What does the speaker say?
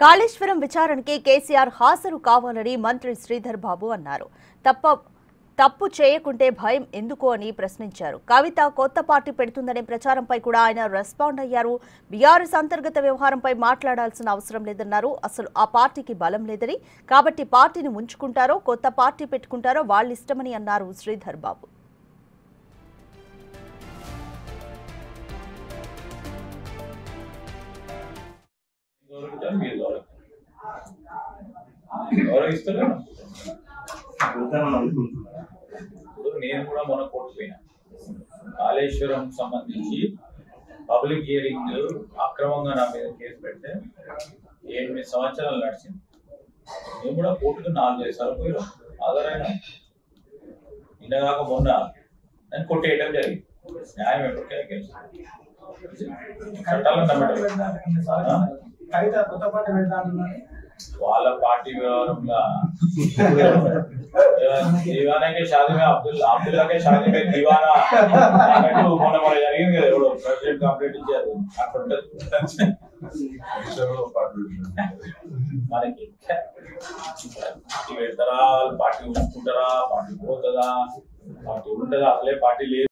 కాళేశ్వరం విచారణకి కేసీఆర్ హాజరు కావాలని మంత్రి శ్రీధర్ బాబు అన్నారు. తప్పు చేయకుంటే భయం ఎందుకు అని ప్రశ్నించారు. కవిత కొత్త పార్టీ పెడుతుందనే ప్రచారంపై కూడా ఆయన రెస్పాండ్ అయ్యారు. బీఆర్ఎస్ అంతర్గత వ్యవహారంపై మాట్లాడాల్సిన అవసరం లేదన్నారు. అసలు ఆ పార్టీకి బలం లేదని, కాబట్టి పార్టీని ఉంచుకుంటారో కొత్త పార్టీ పెట్టుకుంటారో వాళ్ళిష్టమని అన్నారు శ్రీధర్ బాబు. నేను కూడా మొన్న కోర్టుపోయినా కాళేశ్వరం సంబంధించి పబ్లిక్ హియరింగ్ అక్రమంగా నా మీద కేసు పెడితే 8 సంవత్సరాలు నడిచింది. నేను కూడా కోర్టుకు 4-5 సార్లు పోయినా ఆధారైనా నిన్నగాక మొన్న దాన్ని కొట్టేయడం జరిగింది. న్యాయం ఎప్పటికైనా గెలిచి చట్టాలను వాళ్ళ పార్టీ వ్యవహారంగా दीवाना के शादी में अब्दुल्ला के शादी में दीवाना అన్నట్టు మొన్న జరిగింది కదా. ఎవడో ప్రెసిడెంట్ కంప్లీట్ ఇచ్చారు మనకి పార్టీ పెడతారా, పార్టీ ఉంచుకుంటారా, పార్టీ పోతుందా, పార్టీ ఉంటుందా, అసలే పార్టీ లేదు.